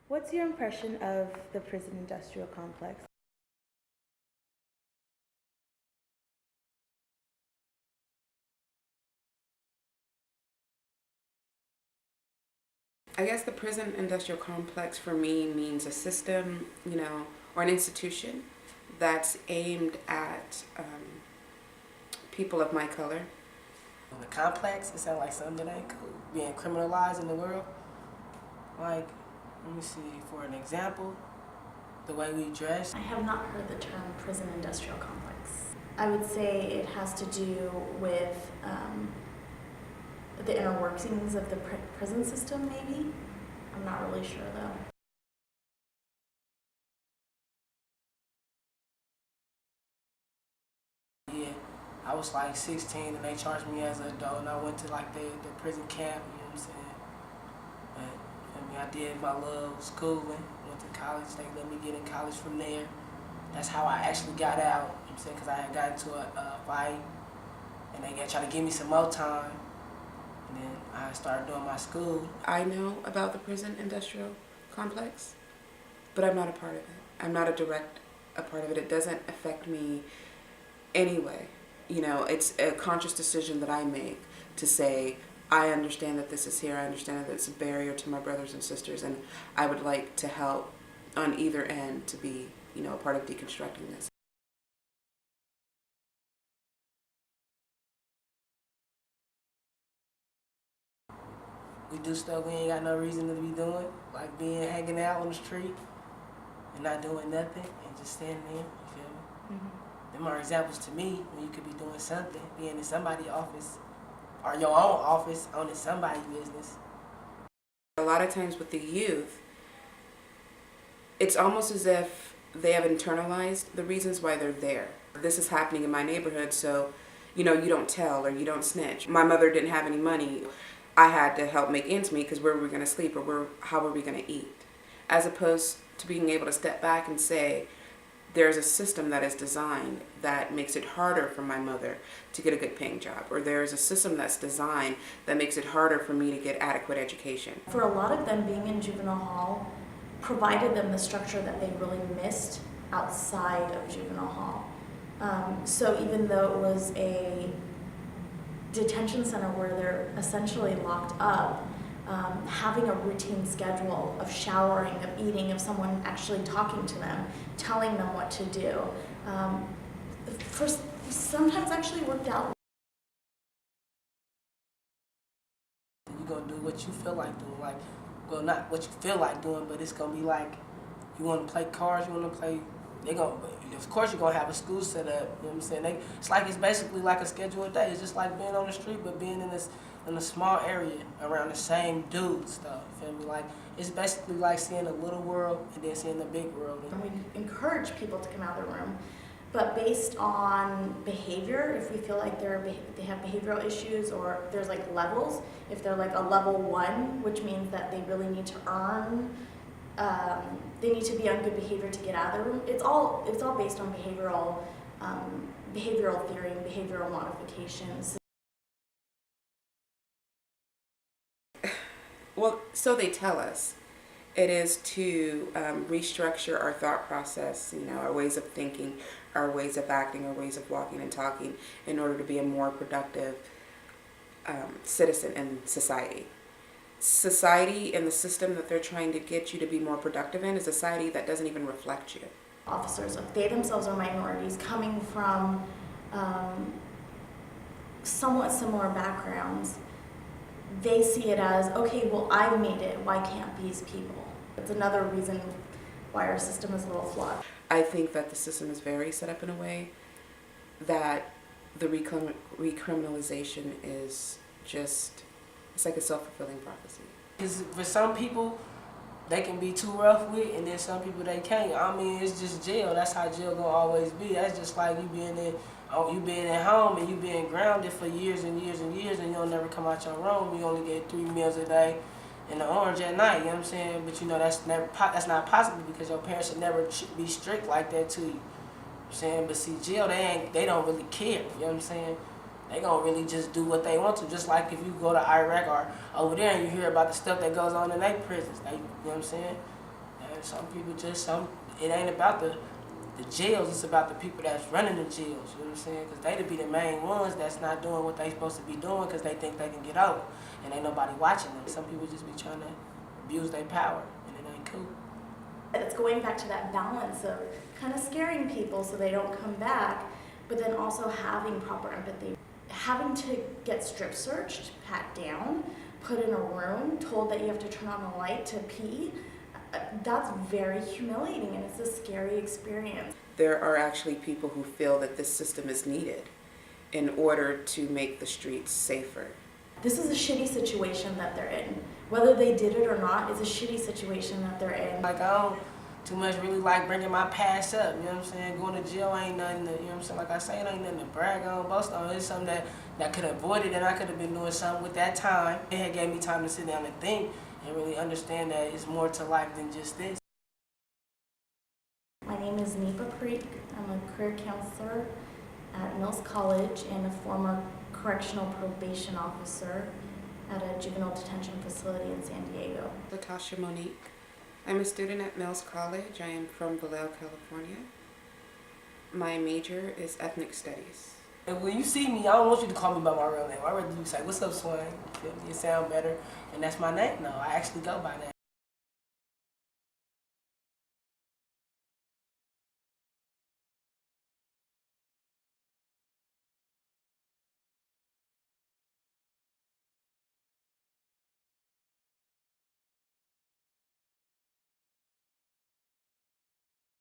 What's your impression of the prison industrial complex? I guess the prison industrial complex for me means a system, or an institution that's aimed at people of my color. The complex, it sounds like something that ain't cool. Being criminalized in the world. Like, let me see, for an example, the way we dress. I have not heard the term prison industrial complex. I would say it has to do with the inner workings of the prison system, maybe. I'm not really sure though. Yeah, I was like 16 and they charged me as an adult and I went to like the prison camp, you know what I'm saying? But I mean, I did my little schooling, went to college, they let me get in college from there. That's how I actually got out, you know what I'm saying? Because I had got into a fight and they tried to give me some more time. And then I started doing my school. I know about the prison industrial complex, but I'm not a part of it. I'm not a part of it. It doesn't affect me anyway. It's a conscious decision that I make to say, I understand that this is here. I understand that it's a barrier to my brothers and sisters, and I would like to help on either end to be, a part of deconstructing this. We do stuff we ain't got no reason to be doing, like hanging out on the street and not doing nothing and just standing there, you feel me? Mm-hmm. Them are examples to me when you could be doing something, being in somebody's office or your own office, owning somebody's business. A lot of times with the youth, it's almost as if they have internalized the reasons why they're there. This is happening in my neighborhood, so, you don't tell or you don't snitch. My mother didn't have any money. I had to help make ends meet because where were we going to sleep or how were we going to eat? As opposed to being able to step back and say, there's a system that is designed that makes it harder for my mother to get a good paying job, or there's a system that's designed that makes it harder for me to get adequate education. For a lot of them, being in juvenile hall provided them the structure that they really missed outside of juvenile hall. So even though it was a detention center where they're essentially locked up, having a routine schedule of showering, of eating, of someone actually talking to them, telling them what to do, sometimes actually worked out. You're gonna do what you feel like doing, like, well, not what you feel like doing, but it's gonna be like, you wanna play cards, you wanna play, of course you're gonna have a school set up, you know what I'm saying? It's basically like a scheduled day. It's just like being on the street, but being in a small area around the same dude stuff, you feel me? Like, it's basically like seeing a little world and then seeing the big world. And we encourage people to come out of the room, but based on behavior, if we feel like they have behavioral issues, or there's like levels, if they're like a level 1, which means that they really need to earn, they need to be on good behavior to get out of the room. It's all based on behavioral theory and behavioral modifications. Well, so they tell us. It is to restructure our thought process, our ways of thinking, our ways of acting, our ways of walking and talking in order to be a more productive citizen in society. Society and the system that they're trying to get you to be more productive in is a society that doesn't even reflect you. Officers, if they themselves are minorities coming from somewhat similar backgrounds, they see it as, okay, well, I've made it, why can't these people? It's another reason why our system is a little flawed. I think that the system is very set up in a way that the recriminalization is just, it's like a self-fulfilling prophecy. Because for some people, they can be too rough with, and then some people they can't. I mean, it's just jail. That's how jail gonna always be. That's just like you being at home and you being grounded for years and years and years, and you'll never come out your room. You only get 3 meals a day and the orange at night. You know what I'm saying? But that's not possible because your parents should never be strict like that to you. You know what I'm saying? But see, jail they don't really care. You know what I'm saying? They gonna really just do what they want to. Just like if you go to Iraq or over there and you hear about the stuff that goes on in their prisons. You know what I'm saying? some people it ain't about the jails, it's about the people that's running the jails, you know what I'm saying? Because they to be the main ones that's not doing what they supposed to be doing because they think they can get out and ain't nobody watching them. Some people just be trying to abuse their power and it ain't cool. It's going back to that balance of kind of scaring people so they don't come back, but then also having proper empathy. Having to get strip searched, pat down, put in a room, told that you have to turn on the light to pee, that's very humiliating and it's a scary experience. There are actually people who feel that this system is needed in order to make the streets safer. This is a shitty situation that they're in. Whether they did it or not, it's a shitty situation that they're in. Like, I don't too much really like bringing my past up, you know what I'm saying? Going to jail ain't nothing to, you know what I'm saying? Like I say, it ain't nothing to brag on, boast on. It's something that could have avoided and I could have been doing something with that time. It had gave me time to sit down and think and really understand that it's more to life than just this. My name is Nipa Creek. I'm a career counselor at Mills College and a former correctional probation officer at a juvenile detention facility in San Diego. Latasha Monique. I'm a student at Mills College. I am from Vallejo, California. My major is ethnic studies. And when you see me, I don't want you to call me by my real name. I'd rather you say, "What's up, Swain?" Feel me? It sound better. And that's my name now. I actually go by that.